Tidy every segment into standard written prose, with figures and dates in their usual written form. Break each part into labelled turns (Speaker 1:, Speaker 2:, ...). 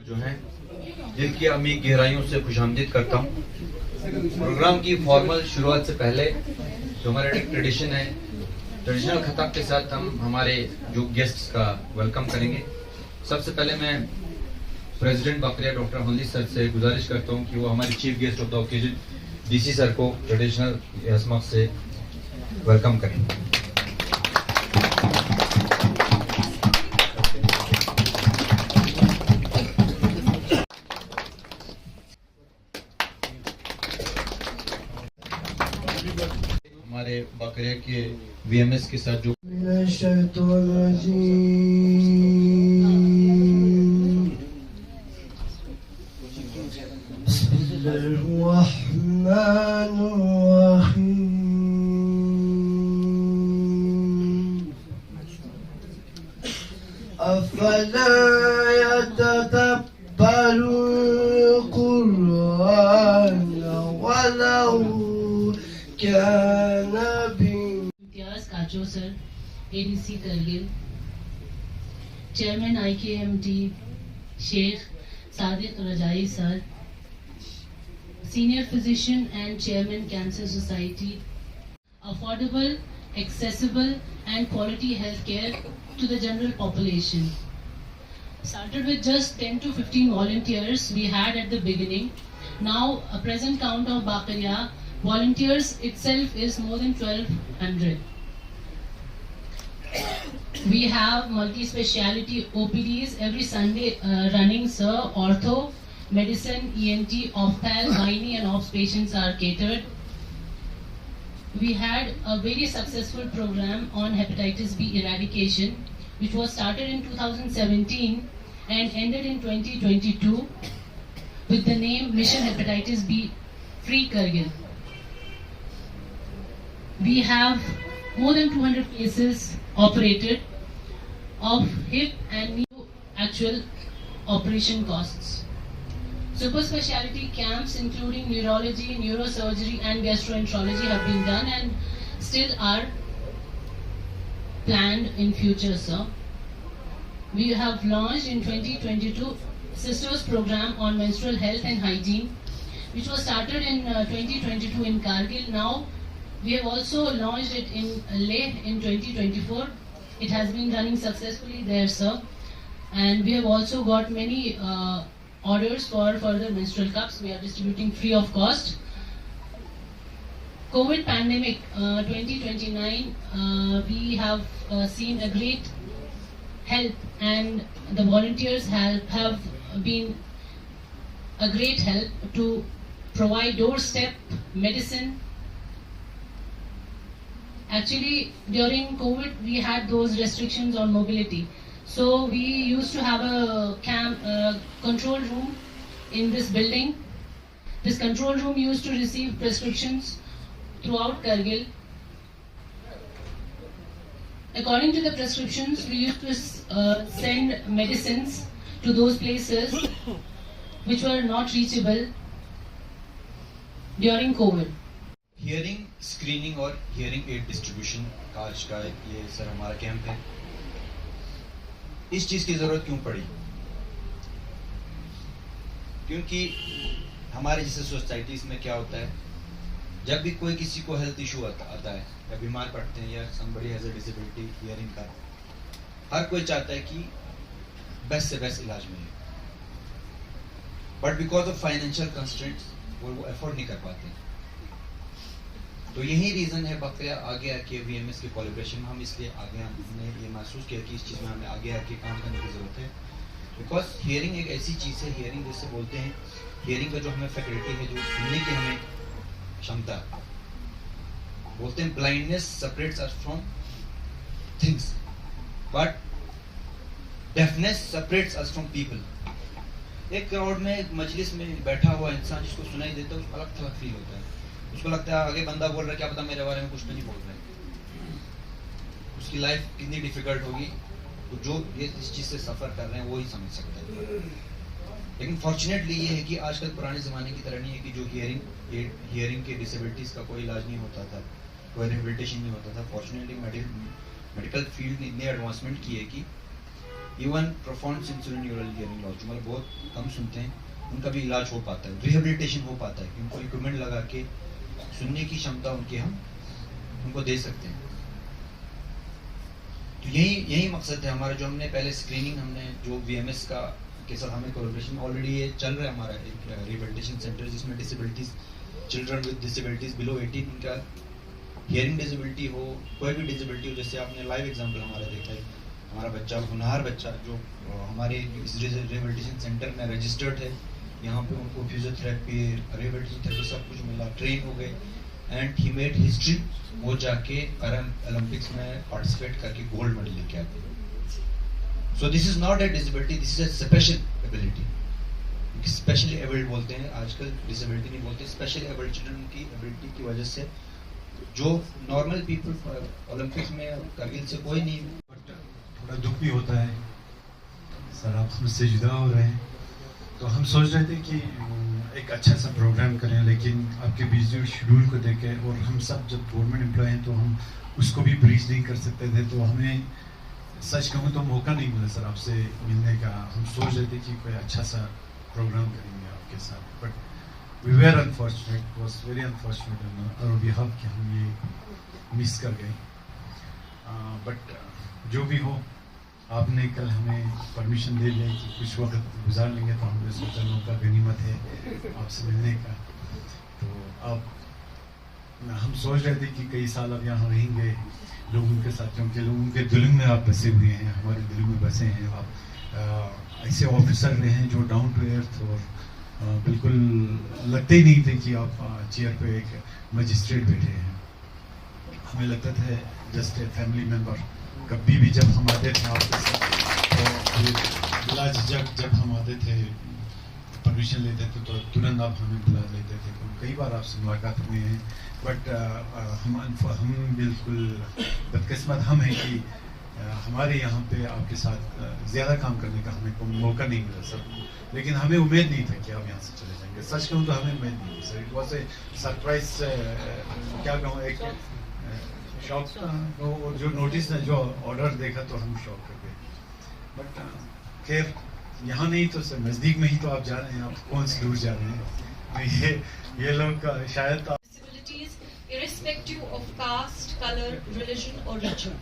Speaker 1: जो है दिल की अमी गहराइयों से खुशामदीद करता हूँ। प्रोग्राम की फॉर्मल शुरुआत से पहले जो हमारा एक ट्रेडिशन है, ट्रेडिशनल खिताब के साथ हम हमारे जो गेस्ट्स का वेलकम करेंगे। सबसे पहले मैं प्रेसिडेंट बाकरिया डॉक्टर हल्दी सर से गुजारिश करता हूँ कि वो हमारे chief guest of the occasion DC sir को ट्रेडिशनल रस्मों से वेलकम करें। हमारे बाकरिया के वीएमएस के साथ जो
Speaker 2: Imtiyaz Kacho sir, ADC Kargil, chairman IKMT Sheikh Sadiq Razai sir, senior physician and chairman cancer society, affordable, accessible and quality health care to the general population. Started with just 10 to 15 volunteers we had at the beginning. Now a present count of Bakaria volunteers itself is more than 1200. We have multi-speciality OPDs every Sunday running, sir. Ortho, medicine, ENT, opthal, gynae and ops patients are catered. We had a very successful program on hepatitis B eradication, which was started in 2017 and ended in 2022 with the name Mission Hepatitis B Free Kargil. We have more than 200 cases operated of hip and knee actual operation costs. Super specialty camps including neurology, neurosurgery and gastroenterology have been done and still are planned in future, sir. We have launched in 2022 Sisters program on menstrual health and hygiene, which was started in 2022 in Kargil. Now we have also launched it in Leh in 2024. It has been running successfully there, sir. And we have also got many orders for further menstrual cups. We are distributing free of cost. COVID pandemic 2029, we have seen a great help, and the volunteers have been a great help to provide doorstep medicine. Actually, during COVID, we had those restrictions on mobility. So we used to have a control room in this building. This control room used to receive prescriptions throughout Kargil. According to the prescriptions, we used to send medicines to those places which were not reachable during COVID.
Speaker 1: Hearing screening और hearing aid distribution आज का ये sir हमारा camp है। इस चीज की जरूरत क्यों पड़ी? क्योंकि हमारे जैसे सोसाइटीज में क्या होता है, जब भी कोई किसी को हेल्थ इशू आता है या बीमार पड़ते हैं या somebody has a disability hearing का, हर कोई चाहता है कि बेस्ट से बेस्ट इलाज मिले, but because of financial constraints वो एफोर्ड नहीं कर पाते। तो यही रीजन है बकरिया आगे आके वीएमएस के कोलैबोरेशन में हम इसलिए आगे हमने ये महसूस किया कि इस चीज़ में हमें आगे आके काम करने की ज़रूरत है। बिकॉज हियरिंग एक ऐसी चीज़ है, हियरिंग जैसे बोलते हैं, हियरिंग का जो हमें फैकल्टी है, जो सुनने की हमें क्षमता, बोलते हैं blindness separates us from things. But deafness separates us from people. एक क्राउड में मजलिस में बैठा हुआ इंसान जिसको सुनाई देता है उसको अलग थलग फील होता है, उसको लगता है आगे बंदा बोल रहा है क्या पता मेरे बारे में कुछ तो नहीं बोल रहा है, उसकी लाइफ कितनी डिफिकल्ट होगी, तो जो ये इस चीज से सफर कर रहे हैं वो ही समझ सकते हैं। लेकिन फॉर्चुनेटली ये है कि आजकल पुराने ज़माने की तरह नहीं है कि जो हियरिंग के डिसेबिलिटीज़ का कोई इलाज नहीं होता था, कोई रिहेबिलिटेशन नहीं होता था। फॉर्चुनेटली मेडिकल फील्ड ने इतनी एडवांसमेंट की है कि even profound sensory neural hearing loss जो मतलब बहुत कम सुनते हैं उनका भी इलाज हो पाता है, रिहेबिलिटेशन हो पाता है, उनको इक्विपमेंट लगा के सुनने की क्षमता उनकी हम उनको दे सकते हैं। तो यही मकसद है हमारा, जो हमने पहले स्क्रीनिंग हमने जो VMS का के साथ हमें कोलैबोरेशन ऑलरेडी ये चल रहा है हमारा एक रिहेबिलिटेशन सेंटर जिसमें disabilities children with disabilities below 18 उनका हियरिंग डिसेबिलिटी हो, कोई भी डिसेबिलिटी हो, जैसे आपने लाइव एग्जांपल हमारा देखा है, हमारा बच्चा होनहार बच्चा जो हमारे इस रिहेबिलिटेशन सेंटर में रजिस्टर्ड है, यहाँ पे उनको फिजियोथेरेपी रिहेबिलिटेशन थेरेपी सब कुछ मिला, ट्रेन हो गए एंड ही मेड हिस्ट्री, वो जाके ओलंपिक्स में पार्टिसिपेट करके गोल्ड मेडल लेके आते। So this is not a disability, this is a special ability. Specially abled बोलते हैं आजकल, डिसेबिलिटी नहीं बोलते। स्पेशल एबल्ड चिल्ड्रन की एबिलिटी की वजह से जो नॉर्मल पीपल ओलंपिक्स में करगिल से कोई नहीं।
Speaker 3: थोड़ा दुख भी होता है सर, आप हमसे जुदा हो रहे हैं, तो हम सोच रहे थे कि एक अच्छा सा प्रोग्राम करें, लेकिन आपके बिजी शेड्यूल को देख के, और हम सब जब गवर्नमेंट एम्प्लॉय हैं तो हम उसको भी ब्रीच नहीं कर सकते थे, तो हमें सच कहूँ तो मौका नहीं मिला सर आपसे मिलने का। हम सोच रहे थे कि कोई अच्छा सा प्रोग्राम करेंगे आपके साथ, but we were unfortunate, was very unfortunate और बिहाफ कि हम ये मिस कर गए। बट जो भी हो, आपने कल हमें परमिशन दे दिया कि कुछ वक्त गुजार लेंगे, तो हमने सोचा मौका गनीमत है आपसे मिलने का। तो आप हम सोच रहे थे कि कई साल अब यहाँ रहेंगे लोगों के साथ, क्योंकि लोगों के दिल में आप बसे हुए हैं, हमारे दिल में बसे हैं आप। ऐसे ऑफिसर रहे हैं जो डाउन टू अर्थ और बिल्कुल लगते ही नहीं थे कि आप चेयर पे एक मजिस्ट्रेट बैठे हैं। हमें लगता था जस्ट ए फैमिली मेंबर। कभी भी जब हम आते थे आपके साथ तो बिला झिझक जब हम आते थे परमिशन लेते थे तो तुरंत आप हमें बुला लेते थे। तो कई बार आपसे मुलाकात हुए हैं, बट हम बिल्कुल बदकिस्मत हम हैं कि हमारे यहाँ पे आपके साथ ज़्यादा काम करने का हमें कोई मौका नहीं मिला सर। लेकिन हमें उम्मीद नहीं था कि आप यहाँ से चले जाएंगे। सच कहूँ तो हमें उम्मीद नहीं थी sir. It was a surprise, क्या कहूँ, एक शॉक था। और जो नोटिस ने जो ऑर्डर देखा तो हम शॉक कर गए। बट खैर यहाँ नहीं तो सर नज़दीक में ही तो आप जा रहे हैं, आप कौन सी दूर जा रहे हैं। ये लोग शायद
Speaker 4: irrespective of caste, color, religion or region.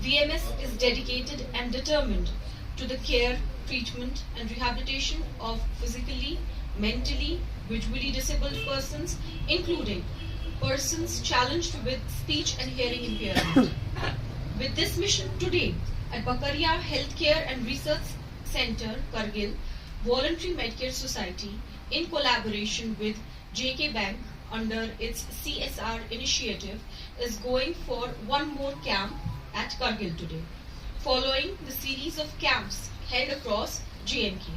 Speaker 4: VMS is dedicated and determined to the care, treatment and rehabilitation of physically, mentally, visually disabled persons, including persons challenged with speech and hearing impairment. With this mission today at Bakaria Healthcare and Research Center, Kargil, Voluntary Medcare Society, in collaboration with JK Bank, under its CSR initiative, is going for one more camp at Kargil today, following the series of camps held across J&K.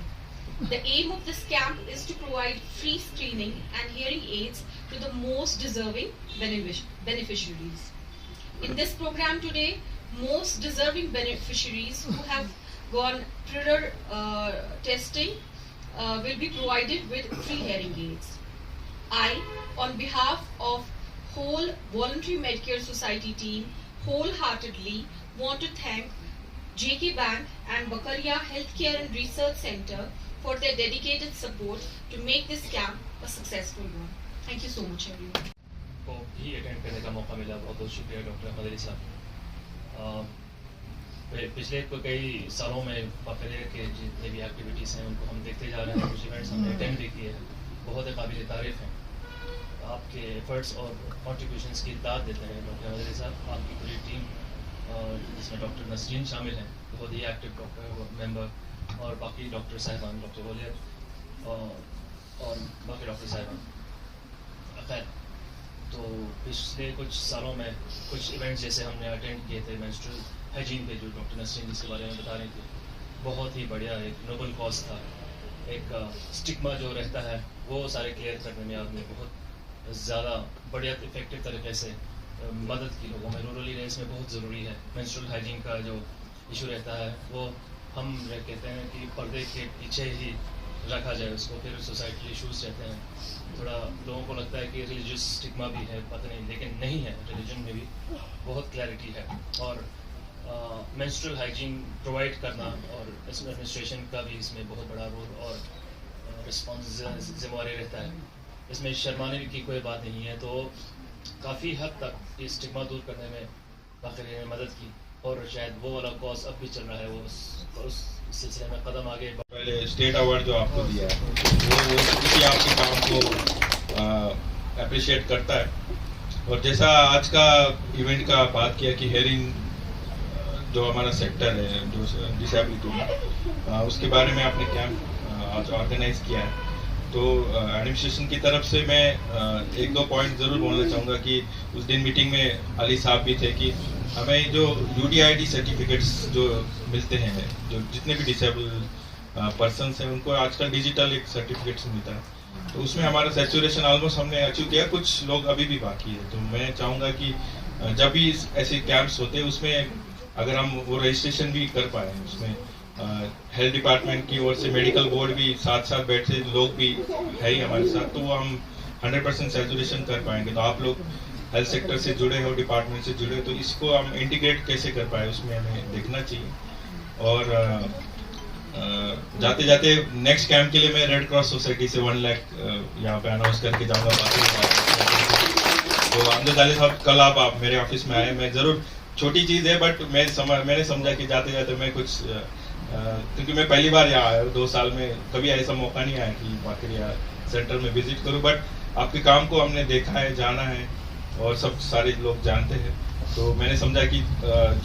Speaker 4: The aim of this camp is to provide free screening and hearing aids to the most deserving beneficiaries. In this program today, most deserving beneficiaries who have gone prior testing will be provided with free hearing aids. I, on behalf of whole Voluntary Medcare Society team, wholeheartedly want to thank JK Bank and Bakaria Healthcare and Research Center for their dedicated support to make this camp a successful one. Thank you so much, everyone.
Speaker 5: को भी attend करने का मौका मिला, बहुत बहुत शुक्रिया doctor मदरी साहब। पिछले कई सालों में बकरिया के जितने भी एक्टिविटीज़ हैं उनको हम देखते जा रहे हैं, कुछ इवेंट्स हमने अटेंड भी किए हैं, बहुत काबिल तारीफ़ हैं। आपके एफर्ट्स और कॉन्ट्रीब्यूशंस की दाद देते हैं डॉक्टर मदरी साहब। आपकी पूरी टीम जिसमें डॉक्टर नसरीन शामिल हैं, बहुत ही एक्टिव डॉक्टर मेंबर, और बाकी डॉक्टर साहिबान, डॉक्टर वलियत और बाकी डॉक्टर साहिबान। खैर, तो पिछले कुछ सालों में कुछ इवेंट्स जैसे हमने अटेंड किए थे मेंस्ट्रुअल हाइजीन पे, जो डॉक्टर नसरीन जिसके बारे में बता रही थी, बहुत ही बढ़िया एक नोबल कॉज था। एक स्टिग्मा जो रहता है वो सारे क्लियर करने में आपने बहुत ज़्यादा बढ़िया इफेक्टिव तरीके से मदद की लोगों में। रूरल एरियाज में बहुत ज़रूरी है मेंस्ट्रुअल हाइजीन का जो इशू रहता है, वो हम कहते हैं कि पर्दे के पीछे ही रखा जाए उसको, फिर सोसाइटल इशूज़ रहते हैं। थोड़ा लोगों को लगता है कि रिलीजियस स्टिग्मा भी है, पता नहीं, लेकिन नहीं है। रिलीजन में भी बहुत क्लैरिटी है। और मेंस्ट्रुअल हाइजीन प्रोवाइड करना और इसमें एडमिनिस्ट्रेशन का भी इसमें बहुत बड़ा रोल और जिम्मेवारी रहता है। इसमें शर्माने की कोई बात नहीं है। तो काफ़ी हद तक इस स्टिग्मा दूर करने में बाकायदा ने मदद की, और शायद वो वाला कॉज अब भी चल रहा है, वो उस सिलसिले में कदम आगे।
Speaker 6: पहले स्टेट अवार्ड जो आपको दिया है वो किसी आपके काम को अप्रिशिएट करता है। और जैसा आज का इवेंट का बात किया कि हेयरिंग जो हमारा सेक्टर है जो डिसेबिलिटी में, उसके बारे में आपने कैंप आज ऑर्गेनाइज किया है, तो एडमिनिस्ट्रेशन की तरफ से मैं एक दो पॉइंट ज़रूर बोलना चाहूँगा कि उस दिन मीटिंग में अली साहब भी थे कि हमें जो UDID सर्टिफिकेट्स जो मिलते हैं, जो जितने भी डिसेबल पर्सन्स हैं उनको आजकल डिजिटल एक सर्टिफिकेट्स मिलता है, तो उसमें हमारा सैचुरेशन ऑलमोस्ट हमने अचीव किया। कुछ लोग अभी भी बाकी है, तो मैं चाहूँगा कि जब भी ऐसे कैंप्स होते हैं उसमें अगर हम वो रजिस्ट्रेशन भी कर पाए, उसमें हेल्थ डिपार्टमेंट की ओर से मेडिकल बोर्ड भी साथ बैठे लोग भी है ही हमारे साथ, तो वो हम 100% सैचुरेशन कर पाएंगे। तो आप लोग हेल्थ सेक्टर से जुड़े हो, डिपार्टमेंट से जुड़े हो, तो इसको हम इंटीग्रेट कैसे कर पाए उसमें हमें देखना चाहिए। और जाते जाते नेक्स्ट कैंप के लिए मैं रेड क्रॉस सोसाइटी से 1 लाख यहाँ पे अनाउंस करके जाऊँगा। तो अमजद अली साहब कल आप मेरे ऑफिस में आए, मैं ज़रूर छोटी चीज़ है बट मैंने समझा कि जाते जाते मैं कुछ क्योंकि मैं पहली बार यहाँ आया हूँ 2 साल में, कभी ऐसा मौका नहीं आया कि बाकरिया सेंटर में विजिट करूँ, बट आपके काम को हमने देखा है, जाना है और सब सारे लोग जानते हैं। तो मैंने समझा कि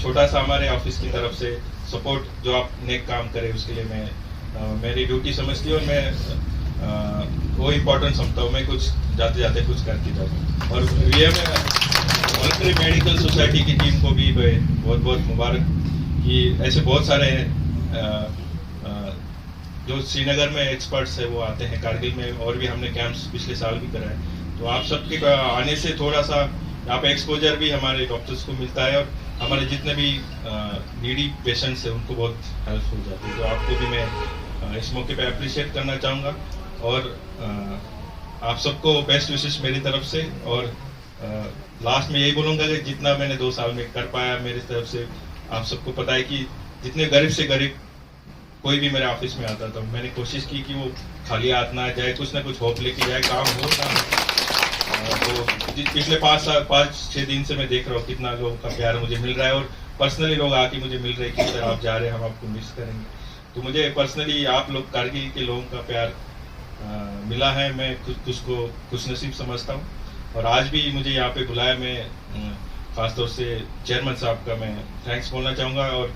Speaker 6: छोटा सा हमारे ऑफिस की तरफ से सपोर्ट जो आप नेक काम करें उसके लिए मैं मेरी ड्यूटी समझती हूँ और मैं वो इम्पोर्टेंट समझता हूँ। मैं कुछ जाते जाते कुछ करके जाता हूँ। और ये वॉलंटरी मेडिकल सोसाइटी की टीम को भी बहुत बहुत मुबारक कि ऐसे बहुत सारे जो श्रीनगर में एक्सपर्ट्स है वो आते हैं, कारगिल में और भी हमने कैंप्स पिछले साल भी कराए। तो आप सबके आने से थोड़ा सा यहाँ पे एक्सपोजर भी हमारे डॉक्टर्स को मिलता है और हमारे जितने भी नीडी पेशेंट्स हैं उनको बहुत हेल्प हो जाती है। तो आपको भी मैं इस मौके पे अप्रिशिएट करना चाहूँगा और आप सबको बेस्ट विशेष मेरी तरफ से। और लास्ट में यही बोलूँगा कि जितना मैंने 2 साल में कर पाया मेरी तरफ से, आप सबको पता है कि जितने गरीब से गरीब कोई भी मेरे ऑफिस में आता था मैंने कोशिश की कि वो खाली हाथ ना जाए, कुछ ना कुछ होप लेके जाए, काम हो ना। तो पिछले 5-6 दिन से मैं देख रहा हूँ कितना लोगों का प्यार मुझे मिल रहा है और पर्सनली लोग आके मुझे मिल रहे हैं कि सर आप जा रहे हैं, हम आपको मिस करेंगे। तो मुझे पर्सनली आप लोग कारगिल के लोगों का प्यार मिला है, मैं उसको खुशनसीब समझता हूँ। और आज भी मुझे यहाँ पे बुलाया, मैं खासतौर से चेयरमैन साहब का मैं थैंक्स बोलना चाहूँगा और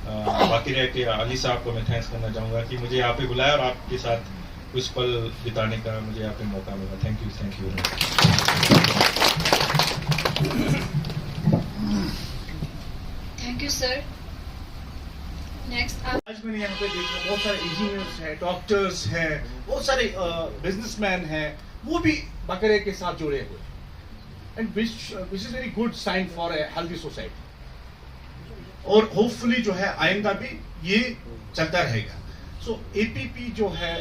Speaker 6: बाकी रह के अली साहब को मैं थैंक्स करना चाहूँगा कि मुझे यहाँ पे बुलाया और आपके साथ कुछ पल बिताने का मुझे यहाँ पे मौका मिला। Thank you.
Speaker 4: Thank you sir. Next
Speaker 7: आज मैंने यहाँ पे देखा बहुत सारे इंजीनियर्स हैं, डॉक्टर्स हैं, बहुत सारे बिजनेसमैन हैं, वो भी बकरे के साथ जुड़े हुए, and which is very good sign for a healthy society. और होपफुली जो है आइंदा भी ये चलता रहेगा। सो APP जो है,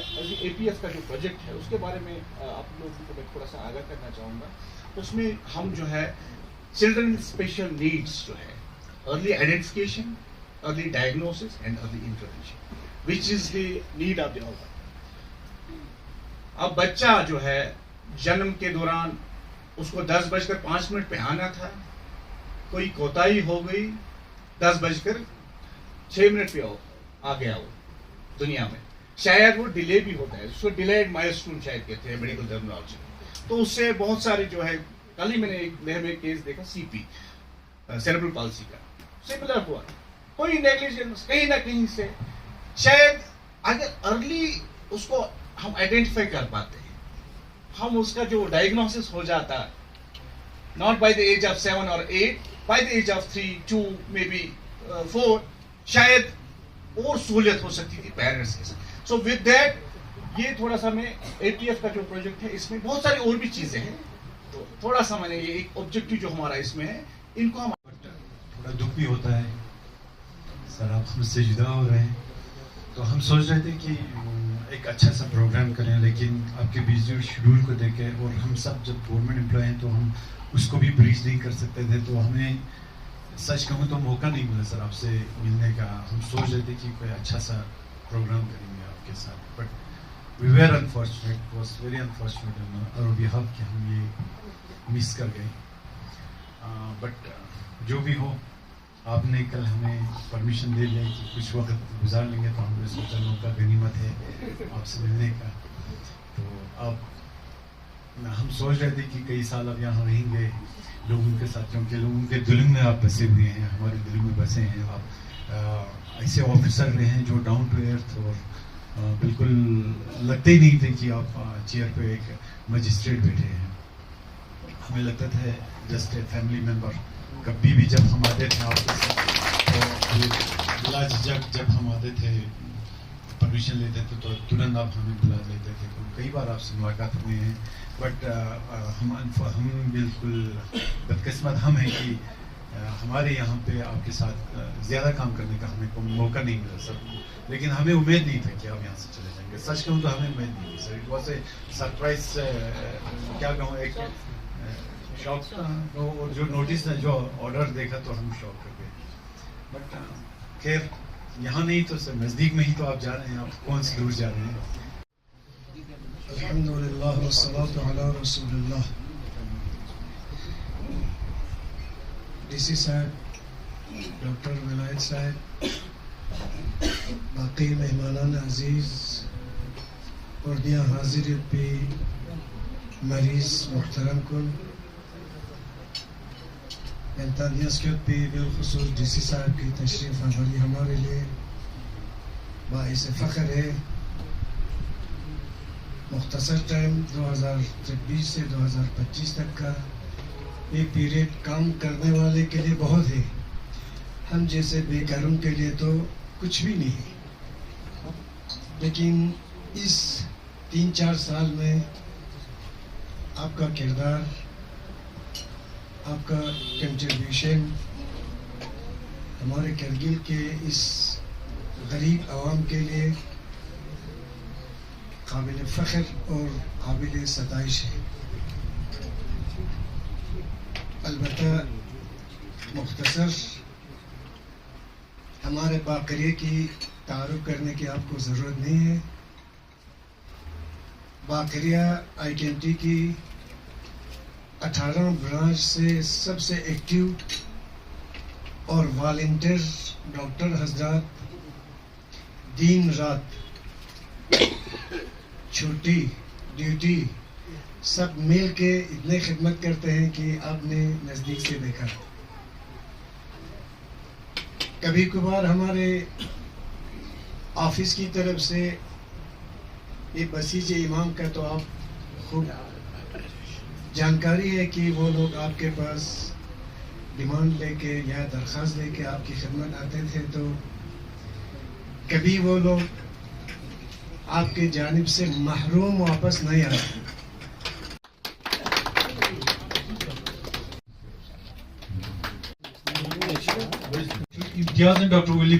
Speaker 7: APS का जो प्रोजेक्ट है उसके बारे में आप लोगों को मैं थोड़ा सा आगाह करना चाहूँगा। उसमें हम जो है चिल्ड्रन स्पेशल नीड्स जो है, early identification, early diagnosis and early intervention, which is the need of the hour. अब बच्चा जो है जन्म के दौरान उसको 10:05 पे आना था, कोई कोताही हो गई, 10:06 पे आ गया वो दुनिया में, शायद वो डिले भी होता है, उसको डिलेड माइलस्टोन शायद कहते हैं मेडिकल टर्मिनोलॉजी। तो उससे बहुत सारे जो है, कल ही मैंने एक लेह में केस देखा CP सेरेब्रल पाल्सी का, सिमिलर हुआ, कोई नेग्लिजेंस कहीं ना कहीं से। शायद अगर अर्ली उसको हम आइडेंटिफाई कर पाते हैं, हम उसका जो डायग्नोसिस हो जाता है not by the age of 7 or 8, by the age of 3, 2, maybe 4, शायद और सहूलियत हो सकती थी पेरेंट्स के साथ. सो विद दैट ये थोड़ा सा मैं APF का जो प्रोजेक्ट है इसमें बहुत सारी और भी चीजें हैं, तो थोड़ा सा मैंने ये एक ऑब्जेक्टिव जो हमारा इसमें है इनको हम
Speaker 3: थोड़ा दुख भी होता है सर, आप हमसे जुदा हो रहे हैं, तो हम सोच रहे थे कि एक अच्छा सा प्रोग्राम करें, लेकिन आपके बिजी शेड्यूल को देख के, और हम सब जब गवर्नमेंट एम्प्लॉय हैं तो हम उसको भी ब्रीच नहीं कर सकते थे, तो हमें सच कहूँ तो मौका नहीं मिला सर आपसे मिलने का. हम सोच रहे थे कि कोई अच्छा सा प्रोग्राम करेंगे आपके साथ, but we were unfortunate, was very unfortunate और बिहाफ कि हम ये मिस कर गए. बट जो भी हो, आपने कल हमें परमिशन दे दिया कि कुछ वक्त गुजार लेंगे, तो हमने सोचा मौका गनीमत है आपसे मिलने का. तो अब हम सोच रहे थे कि कई साल अब यहाँ रहेंगे लोगों के साथ, क्योंकि लोगों के दिल में आप बसे हुए हैं, हमारे दिल में बसे हैं आप. ऐसे ऑफिसर रहे हैं जो डाउन टू अर्थ और बिल्कुल लगते ही नहीं थे कि आप चेयर पे एक मजिस्ट्रेट बैठे हैं. हमें लगता था जस्ट ए फैमिली मेंबर. कभी भी जब हम आते थे आपके साथ तो बिला झिझक जब हम आते थे परमिशन लेते थे तो तुरंत आप हमें बुला लेते थे. तो कई बार आपसे मुलाकात हुई है, बट हम बिल्कुल बदकिस्मत हम हैं कि हमारे यहाँ पे आपके साथ ज़्यादा काम करने का हमें कोई मौका नहीं मिला सर. लेकिन हमें उम्मीद नहीं था कि आप यहाँ से चले जाएंगे. सच कहूँ तो हमें उम्मीद नहीं थी sir. It was a surprise, क्या कहूँ, एक शॉक था. और जो नोटिस था, जो ऑर्डर देखा तो हम शॉक कर गए. बट खैर यहाँ नहीं तो सर नज़दीक में ही तो आप जा रहे हैं, आप कौन सी दूर जा रहे हैं.
Speaker 8: अल्हम्दुलिल्लाह वस्सलातु अला रसूलिल्लाह. डीसी साहब, डॉक्टर विलायत साहब, बाकी मेहमानान अजीज और दिया हाजिर पे मरीज मुहतरम कुन इंतादियत पे बिलखुसूस डीसी साहब की तशरीफ आवरी हमारे लिए बाइस फ़ख्र है. मुख्तसर टाइम 2024 से 2025 तक का ये पीरियड काम करने वाले के लिए बहुत है, हम जैसे बेकारों के लिए तो कुछ भी नहीं है. लेकिन इस 3-4 साल में आपका किरदार, आपका कंट्रीब्यूशन हमारे करगिल के इस गरीब आवाम के लिए काबिल फ़ख्र और काबिल सताइश है. अलबत्ता मुख्तसर हमारे बाकरिया की तारुफ करने की आपको ज़रूरत नहीं है. बाकरिया ITMT की 18 ब्रांच से सबसे एक्टिव और वॉलंटियर डॉक्टर हजरात दिन रात छुट्टी ड्यूटी सब मिल के इतने खिदमत करते हैं कि आपने नज़दीक से देखा. कभी कभार हमारे ऑफिस की तरफ से ये बसीज इमाम का तो आप खूब जानकारी है कि वो लोग आपके पास डिमांड लेके या दरख्वास्त लेके आपकी खिदमत आते थे, तो कभी वो लोग आपके जानिब से महरूम वापस नहीं आते.
Speaker 3: इम्तियाज़ डॉक्टर विली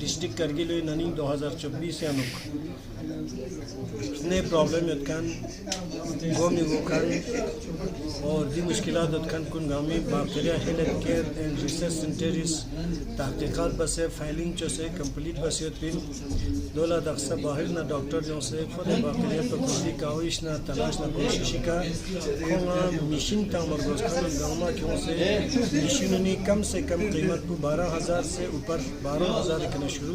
Speaker 8: डिस्ट्रिक्ट करगिल ननी 2024 या नुक ने प्रॉब्लम यदकन गोमी वोकन और दी मुश्किलात यदकन कुन गामी बाकरिया health care and research centres तहकीकात बसे फाइलिंग जो से कंप्लीट बसियत पिन दोला दक्सा बाहर ना डॉक्टर जो से खुद बाकरिया पर कुछ काविश ना तलाश ना कोशिश का कोना मिशन तामर गोस्कन गामा क्यों से मिशन ने कम से कम कीमत को 12,000 से ऊपर 12,000 शुरू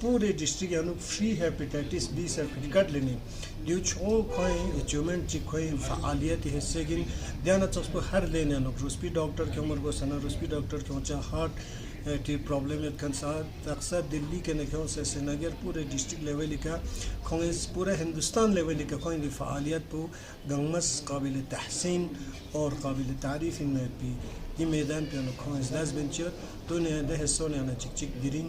Speaker 8: पूरे डिस्ट्रिक्ट यानो फ्री हेपेटाइटिस बी सर्टिफिकेट लेने दियो छो कोई अचीवमेंट ची कोई फालियत हिस्से गिन ध्यान चस्पो हर लेने यानो रुस्पी डॉक्टर के उम्र को सना रुस्पी डॉक्टर के ऊंचा हार्ट टी प्रॉब्लम है कंसार अक्सर दिल्ली के नखों से श्रीनगर पूरे डिस्ट्रिक्ट लेवल का कांग्रेस पूरे हिंदुस्तान लेवल का कोई फालियत पो गंगमस काबिल तहसीन और काबिल तारीफ में भी ये मैदान पे नो कांग्रेस 10 बेंचर तो ने दे हिस्सों ने चिक चिक दिरिंग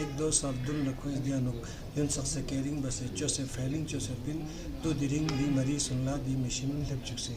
Speaker 8: एक दो साल दुन लखों दियानो यन सक्से केरिंग बसे चोसे फैलिंग चोसे पिन तो दिरिंग दी मरी सुनला दी मिशन लेप चुसे